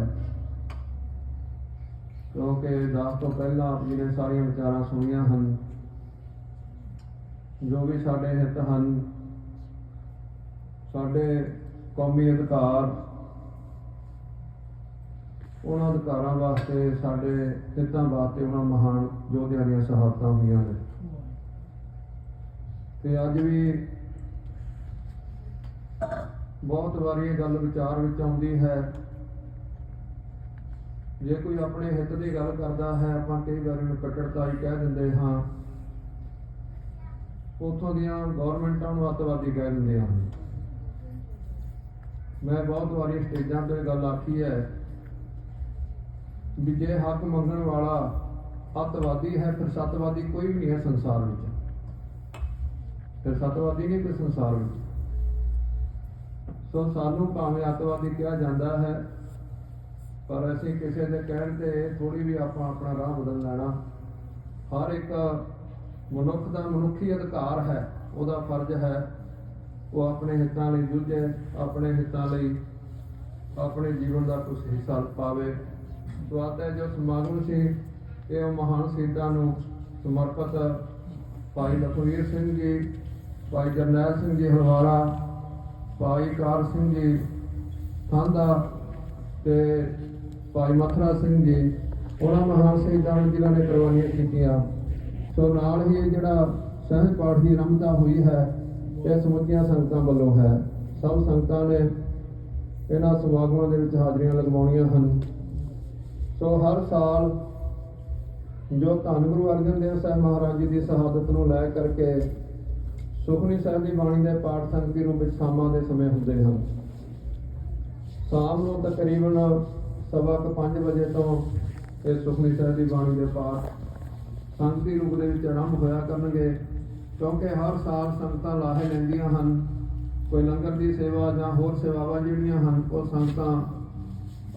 ਕਿਉਂਕਿ ਦਾਸ ਤੋਂ ਪਹਿਲਾਂ ਆਪ ਜੀ ਨੇ ਸਾਰੀਆਂ ਵਿਚਾਰਾਂ ਸੁਣੀਆਂ ਹਨ, ਜੋ ਵੀ ਸਾਡੇ ਹਿੱਤ ਹਨ, ਸਾਡੇ ਕੌਮੀ ਅਧਿਕਾਰ, ਉਹਨਾਂ ਅਧਿਕਾਰਾਂ ਵਾਸਤੇ, ਸਾਡੇ ਹਿੱਤਾਂ ਵਾਸਤੇ ਉਹਨਾਂ ਮਹਾਨ ਯੋਧਿਆਂ ਦੀਆਂ ਸ਼ਹਾਦਤਾਂ ਹੋਈਆਂ ਨੇ। ਤੇ ਅੱਜ ਵੀ ਬਹੁਤ ਵਾਰੀ ਇਹ ਗੱਲ ਵਿਚਾਰ ਵਿੱਚ ਆਉਂਦੀ ਹੈ, ਜੇ ਕੋਈ ਆਪਣੇ ਹਿੱਤ ਦੀ ਗੱਲ ਕਰਦਾ ਹੈ, ਆਪਾਂ ਕਈ ਵਾਰ ਇਹਨੂੰ ਕੱਟੜਤਾਈ ਕਹਿ ਦਿੰਦੇ ਹਾਂ, ਉੱਥੋਂ ਦੀਆਂ ਗੌਰਮੈਂਟਾਂ ਨੂੰ ਅੱਤਵਾਦੀ ਕਹਿ ਦਿੰਦੇ ਹਨ। ਮੈਂ ਬਹੁਤ ਵਾਰੀ ਸਟੇਜਾਂ ਤੇ ਗੱਲ ਆਖੀ ਹੈ ਵੀ ਜੇ ਹੱਕ ਮੰਗਣ ਵਾਲਾ ਅੱਤਵਾਦੀ ਹੈ, ਫਿਰ ਸੱਤਵਾਦੀ ਕੋਈ ਵੀ ਨਹੀਂ ਹੈ ਸੰਸਾਰ ਵਿੱਚ, ਫਿਰ ਸੱਤਵਾਦੀ ਨਹੀਂ ਕੋਈ ਸੰਸਾਰ ਵਿੱਚ। ਸੋ ਸਾਨੂੰ ਭਾਵੇਂ ਅੱਤਵਾਦੀ ਕਿਹਾ ਜਾਂਦਾ ਹੈ, ਪਰ ਅਸੀਂ ਕਿਸੇ ਦੇ ਕਹਿਣ ਤੇ ਥੋੜੀ ਵੀ ਆਪਾਂ ਆਪਣਾ ਰਾਹ ਬਦਲ ਲੈਣਾ। ਹਰ ਇੱਕ ਮਨੁੱਖ ਦਾ ਮਨੁੱਖੀ ਅਧਿਕਾਰ ਹੈ, ਉਹਦਾ ਫਰਜ਼ ਹੈ ਉਹ ਆਪਣੇ ਹਿੱਤਾਂ ਲਈ ਜੂਝੇ, ਆਪਣੇ ਹਿੱਤਾਂ ਲਈ ਆਪਣੇ ਜੀਵਨ ਦਾ ਕੁਝ ਹਿੱਸਾ ਪਾਵੇ। ਸੋ ਅੱਜ ਦਾ ਜੋ ਸਮਾਗਮ ਸੀ ਇਹ ਉਹ ਮਹਾਨ ਸ਼ਹੀਦਾਂ ਨੂੰ ਸਮਰਪਿਤ ਭਾਈ ਲਖਵੀਰ ਸਿੰਘ ਜੀ, ਭਾਈ ਜਰਨੈਲ ਸਿੰਘ ਜੀ ਹਲਵਾਰਾ, ਭਾਈ ਕਾਰ ਸਿੰਘ ਜੀ ਥਾਂਦਾ ਤੇ ਭਾਈ ਮਥੁਰਾ ਸਿੰਘ ਜੀ, ਉਹਨਾਂ ਮਹਾਨ ਸ਼ਹੀਦਾਂ ਨੂੰ ਜਿਨ੍ਹਾਂ ਨੇ ਕੁਰਬਾਨੀਆਂ ਕੀਤੀਆਂ। ਸੋ ਨਾਲ ਹੀ ਇਹ ਜਿਹੜਾ ਸਹਿਜ ਪਾਠ ਦੀ ਆਰੰਭਤਾ ਹੋਈ ਹੈ, ਇਹ ਸਮੁੱਚੀਆਂ ਸੰਗਤਾਂ ਵੱਲੋਂ ਹੈ। ਸਭ ਸੰਗਤਾਂ ਨੇ ਇਹਨਾਂ ਸਮਾਗਮਾਂ ਦੇ ਵਿੱਚ ਹਾਜ਼ਰੀਆਂ ਲਗਵਾਉਣੀਆਂ ਹਨ। ਸੋ ਹਰ ਸਾਲ ਜੋ ਧੰਨ ਗੁਰੂ ਅਰਜਨ ਦੇਵ ਸਾਹਿਬ ਮਹਾਰਾਜ ਜੀ ਦੀ ਸ਼ਹਾਦਤ ਨੂੰ ਲੈ ਕਰਕੇ ਸੁਖਮਨੀ ਸਾਹਿਬ ਦੀ ਬਾਣੀ ਦੇ ਪਾਠ ਸੰਗਤੀ ਰੂਪ ਵਿੱਚ ਸ਼ਾਮਾਂ ਦੇ ਸਮੇਂ ਹੁੰਦੇ ਹਨ। ਸ਼ਾਮ ਨੂੰ ਤਕਰੀਬਨ 4:15 ਵਜੇ ਤੋਂ ਇਹ ਸੁਖਮਨੀ ਸਾਹਿਬ ਦੀ ਬਾਣੀ ਦੇ ਪਾਠ ਸੰਗਤੀ ਰੂਪ ਦੇ ਵਿੱਚ ਆਰੰਭ ਹੋਇਆ ਕਰਨਗੇ, ਕਿਉਂਕਿ ਹਰ ਸਾਲ ਸੰਗਤਾਂ ਲਾਹੇ ਲੈਂਦੀਆਂ ਹਨ। ਕੋਈ ਲੰਗਰ ਦੀ ਸੇਵਾ ਜਾਂ ਹੋਰ ਸੇਵਾਵਾਂ ਜਿਹੜੀਆਂ ਹਨ ਉਹ ਸੰਗਤਾਂ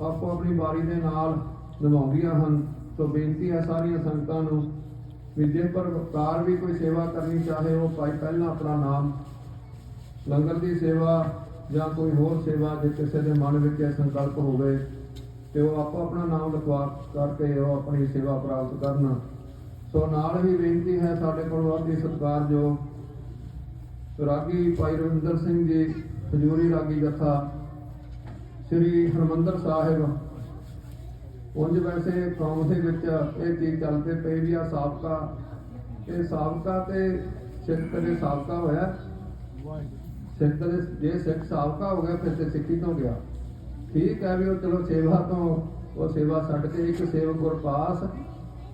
ਆਪੋ ਆਪਣੀ ਬਾਰੀ ਦੇ ਨਾਲ ਨਿਭਾਉਂਦੀਆਂ ਹਨ। ਸੋ ਬੇਨਤੀ ਹੈ ਸਾਰੀਆਂ ਸੰਗਤਾਂ ਨੂੰ ਵੀ ਜੇ ਪ੍ਰਕਾਰ ਵੀ ਕੋਈ ਸੇਵਾ ਕਰਨੀ ਚਾਹੇ ਉਹ ਭਾਈ ਪਹਿਲਾਂ ਆਪਣਾ ਨਾਮ, ਲੰਗਰ ਦੀ ਸੇਵਾ ਜਾਂ ਕੋਈ ਹੋਰ ਸੇਵਾ ਜੇ ਕਿਸੇ ਦੇ ਮਨ ਵਿੱਚ ਇਹ ਸੰਕਲਪ ਹੋਵੇ ਤੇ ਉਹ ਆਪੋ ਆਪਣਾ ਨਾਮ ਲਿਖਵਾ ਕਰਕੇ ਉਹ ਆਪਣੀ ਸੇਵਾ ਪ੍ਰਾਪਤ ਕਰਨ। ਸੋ ਨਾਲ ਹੀ ਬੇਨਤੀ ਹੈ ਸਾਡੇ ਕੋਲ ਬਹੁਤ ਹੀ ਸਤਿਕਾਰਯੋਗ ਰਾਗੀ ਭਾਈ ਰਵਿੰਦਰ ਸਿੰਘ ਜੀ, ਹਜ਼ੂਰੀ ਰਾਗੀ ਜਥਾ ਸ੍ਰੀ ਹਰਿਮੰਦਰ ਸਾਹਿਬ। ਉਂਝ ਵੈਸੇ ਕੌਮ ਦੇ ਵਿੱਚ ਇਹ ਚੀਜ਼ ਚੱਲਦੇ ਪਈ ਵੀ ਆ ਸਾਬਕਾ, ਇਹ ਸਾਬਕਾ ਤੇ ਸਿੱਖ ਕਦੇ ਸਾਬਕਾ ਹੋਇਆ, ਸਿੱਖ ਕਦੇ ਜੇ ਸਿੱਖ ਸਾਬਕਾ ਹੋ ਗਿਆ ਫਿਰ ਤੇ ਸਿੱਖੀ ਤੋਂ ਗਿਆ। ਠੀਕ ਹੈ ਵੀ ਉਹ ਚਲੋ ਸੇਵਾ ਤੋਂ ਉਹ ਸੇਵਾ ਛੱਡ ਕੇ ਇੱਕ ਸੇਵਕ ਗੁਰਪਾਸ,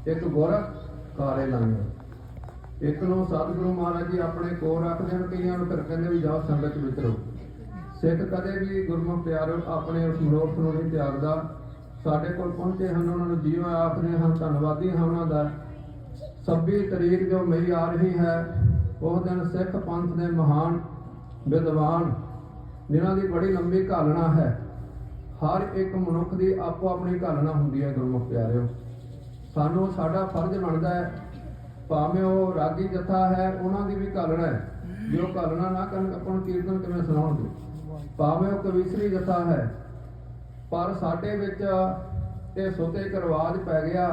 ਇੱਕ ਗੁਰ ਕਾਰੇ ਲਾਂਗੇ, ਇੱਕ ਨੂੰ ਸਤਿਗੁਰੂ ਮਹਾਰਾਜ ਜੀ ਆਪਣੇ ਕੋਲ ਰੱਖਦੇ ਹਨ, ਕਈਆਂ ਨੂੰ ਫਿਰ ਕਹਿੰਦੇ ਵੀ ਜਾਓ ਸੰਗਤ ਵਿੱਚ ਰਹੋ। ਸਿੱਖ ਕਦੇ ਵੀ ਗੁਰਮੁਖ ਪਿਆਰਿਓ ਆਪਣੇ ਉਸ ਮਨੁੱਖ ਨੂੰ ਨਹੀਂ ਤਿਆਗਦਾ। ਸਾਡੇ ਕੋਲ ਪਹੁੰਚੇ ਹਨ, ਉਹਨਾਂ ਨੂੰ ਜੀਵਾਂ ਆਖਦੇ ਹਨ, ਧੰਨਵਾਦੀ ਹਾਂ ਉਹਨਾਂ ਦਾ। 26 ਤਰੀਕ ਜੋ ਮਈ ਆ ਰਹੀ ਹੈ, ਉਹ ਦਿਨ ਸਿੱਖ ਪੰਥ ਦੇ ਮਹਾਨ ਵਿਦਵਾਨ ਜਿਨ੍ਹਾਂ ਦੀ ਬੜੀ ਲੰਬੀ ਘਾਲਣਾ ਹੈ। ਹਰ ਇੱਕ ਮਨੁੱਖ ਦੀ ਆਪੋ ਆਪਣੀ ਘਾਲਣਾ ਹੁੰਦੀ ਹੈ ਗੁਰਮੁਖ ਪਿਆਰਿਓ। ਸਾਨੂੰ ਸਾਡਾ ਫਰਜ਼ ਬਣਦਾ ਹੈ, ਭਾਵੇਂ ਉਹ ਰਾਗੀ ਜਥਾ ਹੈ ਉਹਨਾਂ ਦੀ ਵੀ ਘਾਲਣਾ ਹੈ, ਜੋ ਘਾਲਣਾ ਨਾ ਕਰਨ ਆਪਾਂ ਨੂੰ ਕੀਰਤਨ ਕਿਵੇਂ ਸੁਣਾਉਣਗੇ। ਭਾਵੇਂ ਉਹ ਕਵੀਸ਼ਰੀ ਜਥਾ ਹੈ, ਪਰ ਸਾਡੇ ਵਿੱਚ ਇਹ ਸੁੱਤੇ ਇੱਕ ਰਿਵਾਜ ਪੈ ਗਿਆ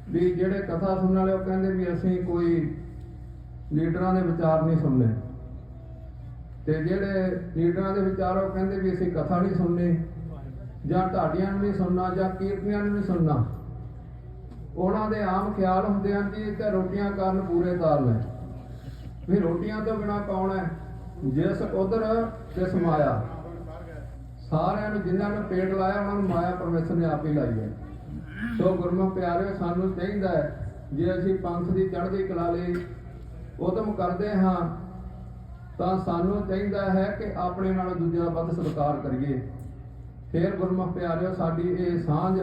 ਵੀ ਜਿਹੜੇ ਕਥਾ ਸੁਣਨ ਵਾਲੇ ਉਹ ਕਹਿੰਦੇ ਵੀ ਅਸੀਂ ਕੋਈ ਲੀਡਰਾਂ ਦੇ ਵਿਚਾਰ ਨਹੀਂ ਸੁਣਨੇ, ਤੇ ਜਿਹੜੇ ਲੀਡਰਾਂ ਦੇ ਵਿਚਾਰ ਉਹ ਕਹਿੰਦੇ ਵੀ ਅਸੀਂ ਕਥਾ ਨਹੀਂ ਸੁਣਨੀ, ਜਾਂ ਢਾਡੀਆਂ ਨੂੰ ਨਹੀਂ ਸੁਣਨਾ, ਜਾਂ ਕੀਰਤਨੀਆਂ ਨੂੰ ਨਹੀਂ ਸੁਣਨਾ। ਉਹਨਾਂ ਦੇ ਆਮ ਖਿਆਲ ਹੁੰਦੇ ਹਨ ਜੀ ਤੇ ਰੋਟੀਆਂ ਕਾਰਨ ਪੂਰੇ ਤਾਲ ਨੇ, ਵੀ ਰੋਟੀਆਂ ਤੋਂ ਬਿਨਾਂ ਕੌਣ ਹੈ, ਜਿਸ ਉਧਰ ਤਿਸ ਮਾਇਆ। ਸਾਰਿਆਂ ਨੂੰ ਜਿਨ੍ਹਾਂ ਨੂੰ ਪੇਟ ਲਾਇਆ ਉਹਨਾਂ ਨੂੰ ਮਾਇਆ ਪਰਮੇਸ਼ਰ ਨੇ ਆਪ ਹੀ ਲਾਈ ਹੈ। ਸੋ ਗੁਰਮੁਖ ਪਿਆਰਿਓ ਸਾਨੂੰ ਚਾਹੀਦਾ ਹੈ ਜੇ ਅਸੀਂ ਪੰਥ ਦੀ ਚੜ੍ਹਦੀ ਕਲਾ ਲਈ ਉਦਮ ਕਰਦੇ ਹਾਂ ਤਾਂ ਸਾਨੂੰ ਚਾਹੀਦਾ ਹੈ ਕਿ ਆਪਣੇ ਨਾਲ ਦੂਜਿਆਂ ਦਾ ਵੱਧ ਸਤਿਕਾਰ ਕਰੀਏ। ਫਿਰ ਗੁਰਮੁਖ ਪਿਆਰਿਓ, ਸਾਡੀ ਇਹ ਸਾਂਝ,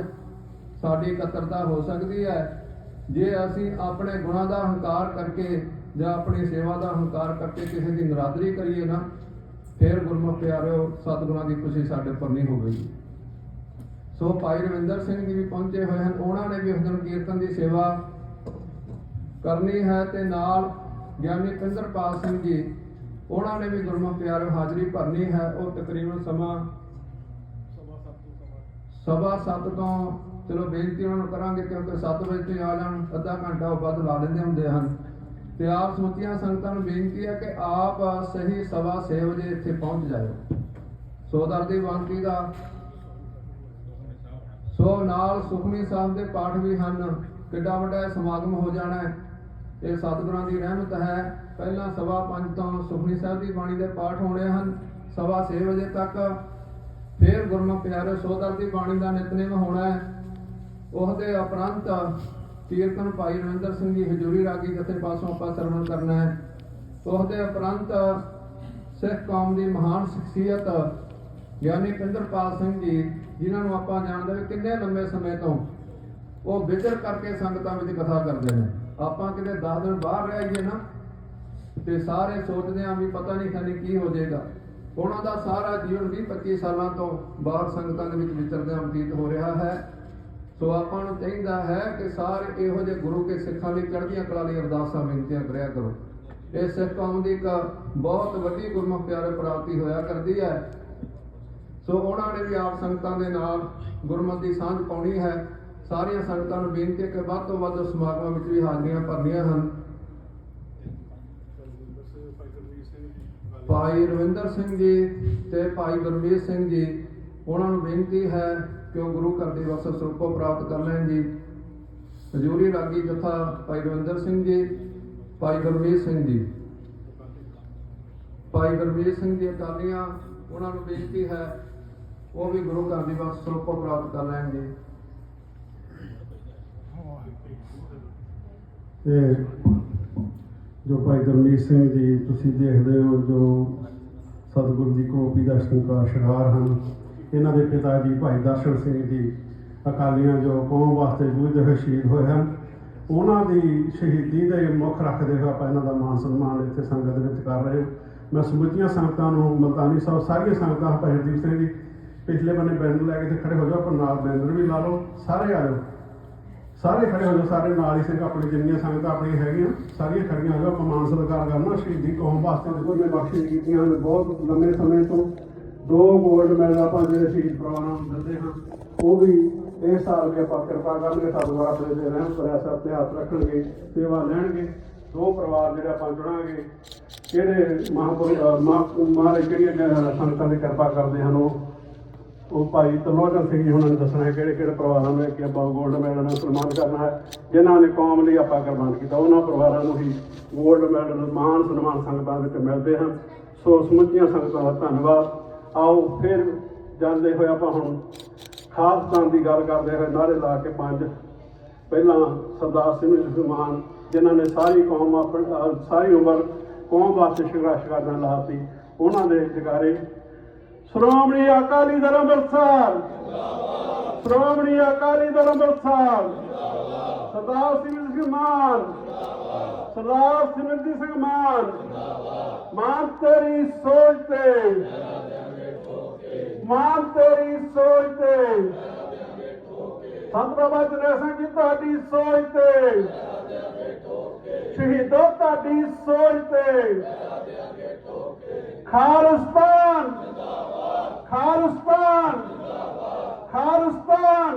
ਸਾਡੀ ਇਕੱਤਰਤਾ ਹੋ ਸਕਦੀ ਹੈ ਜੇ ਅਸੀਂ ਆਪਣੇ ਗੁਣਾਂ ਦਾ ਹੰਕਾਰ ਕਰਕੇ ਜਾਂ ਆਪਣੀ ਸੇਵਾ ਦਾ ਹੰਕਾਰ ਕਰਕੇ ਕਿਸੇ ਦੀ ਨਰਾਦਰੀ ਕਰੀਏ ਨਾ, ਫਿਰ ਗੁਰਮੁਖ ਪਿਆਰਿਓ ਸਤਿਗੁਰਾਂ ਦੀ ਖੁਸ਼ੀ ਸਾਡੇ ਉੱਪਰ ਨਹੀਂ ਹੋਵੇਗੀ। ਸੋ ਭਾਈ ਰਵਿੰਦਰ ਸਿੰਘ ਜੀ ਵੀ ਪਹੁੰਚੇ ਹੋਏ ਹਨ, ਉਹਨਾਂ ਨੇ ਵੀ ਉਸ ਦਿਨ ਕੀਰਤਨ ਦੀ ਸੇਵਾ ਕਰਨੀ ਹੈ ਤੇ ਨਾਲ ਗਿਆਨੀ ਪਿੰਦਰਪਾਲ ਸਿੰਘ ਜੀ, ਉਹਨਾਂ ਨੇ ਵੀ ਗੁਰਮੁਖ ਪਿਆਰਿਓ ਹਾਜ਼ਰੀ ਭਰਨੀ ਹੈ। ਉਹ ਤਕਰੀਬਨ ਸਮਾਂ 7:15 ਤੋਂ ਚਲੋ ਬੇਨਤੀ ਉਹਨਾਂ ਨੂੰ ਕਰਾਂਗੇ, ਕਿਉਂਕਿ 7 ਵਜੇ ਤੋਂ ਆ ਜਾਣ, ਅੱਧਾ ਘੰਟਾ ਉਹ ਵੱਧ ਲਾ ਲੈਂਦੇ ਹੁੰਦੇ ਹਨ। ਤੇ ਆਪ ਸਮੁੱਚੀਆਂ ਸੰਗਤਾਂ ਨੂੰ ਬੇਨਤੀ ਹੈ ਕਿ ਆਪ ਸਹੀ 6:15 ਵਜੇ ਇੱਥੇ ਪਹੁੰਚ ਜਾਇਓ। ਸੋ ਦਰਦੀ ਬਾਂਤੀ ਦਾ ਸੋ ਨਾਲ ਸੁਖਮਨੀ ਸਾਹਿਬ ਦੇ ਪਾਠ ਵੀ ਹਨ। ਕਿੱਡਾ ਵੱਡਾ ਇਹ ਸਮਾਗਮ ਹੋ ਜਾਣਾ ਹੈ, ਇਹ ਸਤਿਗੁਰਾਂ ਦੀ ਰਹਿਮਤ ਹੈ। ਪਹਿਲਾਂ 5:15 ਤੋਂ ਸੁਖਮਨੀ ਸਾਹਿਬ ਦੀ ਬਾਣੀ ਦੇ ਪਾਠ ਹੋਣੇ ਹਨ 6:15 ਵਜੇ ਤੱਕ। ਫਿਰ ਗੁਰਮੁਖ ਪਿਆਰੇ ਸੋਦਰ ਦੀ ਬਾਣੀ ਦਾ ਨਿਤਨੇਮ ਹੋਣਾ ਹੈ। ਉਹਦੇ ਉਪਰੰਤ ਕੀਰਤਨ ਭਾਈ ਰਵਿੰਦਰ ਸਿੰਘ ਜੀ ਹਜ਼ੂਰੀ ਰਾਗੀ ਜਥੇ ਪਾਸੋਂ ਆਪਾਂ ਸਰਵਣ ਕਰਨਾ ਹੈ। ਉਹਦੇ ਉਪਰੰਤ ਸਿੱਖ ਕੌਮ ਦੀ ਮਹਾਨ ਸ਼ਖਸੀਅਤ ਗਿਆਨੀ ਪਿੰਦਰਪਾਲ ਸਿੰਘ ਜੀ, ਜਿਨ੍ਹਾਂ ਨੂੰ ਆਪਾਂ ਜਾਣਦੇ ਵੀ ਕਿੰਨੇ ਲੰਮੇ ਸਮੇਂ ਤੋਂ ਉਹ ਵਿਚਰ ਕਰਕੇ ਸੰਗਤਾਂ ਵਿੱਚ ਕਥਾ ਕਰਦੇ ਨੇ। ਆਪਾਂ ਕਿਤੇ 10 ਦਿਨ ਬਾਹਰ ਰਹਿ ਜਾਈਏ ਨਾ ਤੇ ਸਾਰੇ ਸੋਚਦੇ ਆ ਵੀ ਪਤਾ ਨਹੀਂ ਖਾਲੀ ਕੀ ਹੋ ਜਾਏਗਾ। ਉਹਨਾਂ ਦਾ ਸਾਰਾ ਜੀਵਨ 20-25 ਸਾਲਾਂ ਤੋਂ ਬਾਹਰ ਸੰਗਤਾਂ ਦੇ ਵਿੱਚ ਵਿਚਰਦਿਆਂ ਬਤੀਤ ਹੋ ਰਿਹਾ ਹੈ। ਸੋ ਆਪਾਂ ਨੂੰ ਚਾਹੀਦਾ ਹੈ ਕਿ ਸਾਰੇ ਇਹੋ ਜਿਹੇ ਗੁਰੂ ਕੇ ਸਿੱਖਾਂ ਲਈ ਚੜ੍ਹਦੀਆਂ ਕਲਾ ਲਈ ਅਰਦਾਸਾਂ ਬੇਨਤੀਆਂ ਕਰਿਆ ਕਰੋ। ਇਹ ਸਿੱਖ ਕੌਮ ਦੀ ਇੱਕ ਬਹੁਤ ਵੱਡੀ ਗੁਰਮੁਖ ਪਿਆਰੇ ਪ੍ਰਾਪਤੀ ਹੋਇਆ ਕਰਦੀ ਹੈ। ਸੋ ਉਹਨਾਂ ਨੇ ਵੀ ਆਪ ਸੰਗਤਾਂ ਦੇ ਨਾਲ ਗੁਰਮਤਿ ਦੀ ਸਾਂਝ ਪਾਉਣੀ ਹੈ। ਸਾਰੀਆਂ ਸੰਗਤਾਂ ਨੂੰ ਬੇਨਤੀ ਹੈ ਕਿ ਵੱਧ ਤੋਂ ਵੱਧ ਸਮਾਗਮਾਂ ਵਿੱਚ ਵੀ ਹਾਜ਼ਰੀਆਂ ਭਰਨੀਆਂ ਹਨ। ਭਾਈ ਰਵਿੰਦਰ ਸਿੰਘ ਜੀ ਤੇ ਭਾਈ ਗੁਰਮੀਤ ਸਿੰਘ ਜੀ, ਉਹਨਾਂ ਨੂੰ ਬੇਨਤੀ ਹੈ ਕਿ ਉਹ ਗੁਰੂ ਘਰ ਦੀ ਵਸਤ ਸਰੂਪੋ ਪ੍ਰਾਪਤ ਕਰ ਲੈਣ ਜੀ। ਹਜ਼ੂਰੀ ਰਾਗੀ ਜਥਾ ਭਾਈ ਰਵਿੰਦਰ ਸਿੰਘ ਜੀ, ਭਾਈ ਗੁਰਮੀਤ ਸਿੰਘ ਜੀ, ਭਾਈ ਗੁਰਮੀਤ ਸਿੰਘ ਜੀ ਅਕਾਲੀਆਂ, ਉਹਨਾਂ ਨੂੰ ਬੇਨਤੀ ਹੈ ਉਹ ਵੀ ਗੁਰੂ ਘਰ ਦੀ ਵਸਤ ਸਰੂਪੋ ਪ੍ਰਾਪਤ ਕਰ ਲੈਣ ਜੀ। ਤੇ ਜੋ ਭਾਈ ਗੁਰਮੀਤ ਸਿੰਘ ਜੀ ਤੁਸੀਂ ਦੇਖਦੇ ਹੋ, ਜੋ ਸਤਿਗੁਰੂ ਦੀ ਕੋਪੀ ਦਾ ਸ਼ਿੰਗਾਰ ਹਨ। ਇਹਨਾਂ ਦੇ ਪਿਤਾ ਜੀ ਭਾਈ ਦਰਸ਼ਨ ਸਿੰਘ ਜੀ ਅਕਾਲੀਆਂ, ਜੋ ਕੌਮ ਵਾਸਤੇ ਜੂਝਦੇ ਹੋਏ ਸ਼ਹੀਦ ਹੋਏ ਹਨ, ਉਹਨਾਂ ਦੀ ਸ਼ਹੀਦੀ ਦੇ ਮੁੱਖ ਰੱਖਦੇ ਹੋਏ ਆਪਾਂ ਇਹਨਾਂ ਦਾ ਮਾਨ ਸਨਮਾਨ ਇੱਥੇ ਸੰਗਤ ਵਿੱਚ ਕਰ ਰਹੇ ਹਾਂ। ਮੈਂ ਸਮੁੱਚੀਆਂ ਸੰਗਤਾਂ ਨੂੰ, ਮਲਤਾਨੀ ਸਾਹਿਬ ਸਾਰੀਆਂ ਸੰਗਤਾਂ, ਭਾਈ ਹਰਦੀਪ ਸਿੰਘ ਜੀ ਪਿਛਲੇ ਬੰਨੇ ਬੈਨਰ ਲੈ ਕੇ ਤੇ ਖੜੇ ਹੋ ਜਾਓ, ਪਰ ਨਾਲ ਬੈਨਰ ਵੀ ਲਾ ਲਓ, ਸਾਰੇ ਆ ਜਾਓ, ਸਾਰੇ ਖੜੇ ਹੋ ਜਾਓ, ਸਾਰੇ ਨਾਲ ਹੀ ਸਿੰਘ ਆਪਣੇ ਜਿੰਨੀਆਂ ਸੰਗਤਾਂ ਆਪਣੀਆਂ ਹੈਗੀਆਂ ਸਾਰੀਆਂ ਖੜੀਆਂ ਹੋ ਜਾਓ। ਆਪਾਂ ਮਾਨ ਸਤਿਕਾਰ ਕਰਨਾ। ਸ਼ਹੀਦੀ ਕੌਮ ਵਾਸਤੇ ਦੇਖੋ ਮੈਂ ਬਖਸ਼ਿਸ਼ ਕੀਤੀਆਂ ਹਨ ਬਹੁਤ ਲੰਮੇ ਸਮੇਂ ਤੋਂ। 2 ਗੋਲਡ ਮੈਡਲ ਆਪਾਂ ਜਿਹੜੇ ਸ਼ਹੀਦ ਪਰਿਵਾਰਾਂ ਨੂੰ ਦਿੰਦੇ ਹਾਂ, ਉਹ ਵੀ ਇਸ ਸਾਲ ਵੀ ਆਪਾਂ ਕਿਰਪਾ ਕਰਨਗੇ, ਸਤਿਗੁਰੂ ਆਪਣੇ ਦੇ ਰਹਿਮ ਪ੍ਰਯਾਸ ਤੇ ਹੱਥ ਰੱਖਣਗੇ, ਸੇਵਾ ਲੈਣਗੇ। 2 ਪਰਿਵਾਰ ਜਿਹੜੇ ਆਪਾਂ ਚੁਣਾਂਗੇ, ਕਿਹੜੇ ਮਹਾਰਾਜ ਕਿਹੜੀਆਂ ਸੰਗਤਾਂ ਦੀ ਕਿਰਪਾ ਕਰਦੇ ਹਨ, ਉਹ ਭਾਈ ਤਰਲੋਚਨ ਸਿੰਘ ਜੀ ਉਹਨਾਂ ਨੇ ਦੱਸਣਾ ਹੈ ਕਿਹੜੇ ਕਿਹੜੇ ਪਰਿਵਾਰਾਂ ਨੂੰ ਕਿ ਆਪਾਂ ਗੋਲਡ ਮੈਡਲ ਨਾਲ ਸਨਮਾਨ ਕਰਨਾ ਹੈ। ਜਿਨ੍ਹਾਂ ਨੇ ਕੌਮ ਲਈ ਆਪਾਂ ਕੁਰਬਾਨ ਕੀਤਾ, ਉਹਨਾਂ ਪਰਿਵਾਰਾਂ ਨੂੰ ਹੀ ਗੋਲਡ ਮੈਡਲ ਮਾਣ ਸਨਮਾਨ ਸੰਗਤਾਂ ਵਿੱਚ ਮਿਲਦੇ ਹਨ। ਸੋ ਸਮੁੱਚੀਆਂ ਸੰਗਤਾਂ ਦਾ ਧੰਨਵਾਦ। ਆਓ ਫਿਰ ਜਾਂਦੇ ਹੋਏ ਆਪਾਂ ਹੁਣ ਖਾਸ ਸਥਾਨ ਦੀ ਗੱਲ ਕਰਦੇ ਹੋਏ ਨਾਅਰੇ ਲਾ ਕੇ 5 ਪਹਿਲਾਂ ਸਰਦਾਰ ਸਿੰਘ ਮਾਨ, ਜਿਨ੍ਹਾਂ ਨੇ ਸਾਰੀ ਕੌਮ ਆਪਣੀ ਸਾਰੀ ਉਮਰ ਕੌਮ ਵਾਸਤੇ ਸੰਘਰਸ਼ ਕਰਨਾ ਲਾਤੀ, ਉਹਨਾਂ ਦੇ ਜਗਾਰੇ ਸ਼੍ਰੋਮਣੀ ਅਕਾਲੀ ਦਲ ਅੰਮ੍ਰਿਤਸਰ, ਸ਼੍ਰੋਮਣੀ ਅਕਾਲੀ ਦਲ ਅੰਮ੍ਰਿਤਸਰ, ਸਰਦਾਰ ਸਿਮਰਜੀਤ ਸਿੰਘ ਮਾਨ, ਸਰਦਾਰ ਸਿਮਰਜੀਤ ਸਿੰਘ ਮਾਨ, ਮਾਨ ਤੇਰੀ ਸੋਚ ਤੇ, ਮਾਨ ਤੇਰੀ ਸੋਚ ਤੇ, ਸੰਤ ਬਾਬਾ ਜਰਨੈਲ ਸਿੰਘ ਜੀ ਤੁਹਾਡੀ ਸੋਚ ਤੇ, ਸ਼ਹੀਦੋ ਤੁਹਾਡੀ ਸੋਚ ਤੇ, ਖਾਲਿਸਤਾਨ, ਖਾਲਿਸਤਾਨ, ਖਾਲਿਸਤਾਨ,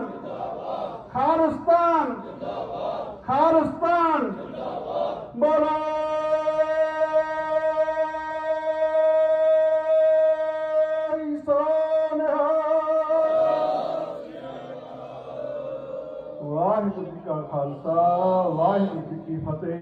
ਖਾਲਿਸਤਾਨ, ਖਾਲਿਸਤਾਨ, ਬੋਲੋ ਵਾਹਿਗੁਰੂ ਜੀ ਕਾ ਖਾਲਸਾ, ਵਾਹਿਗੁਰੂ ਜੀ ਕੀ ਫਤਿਹ।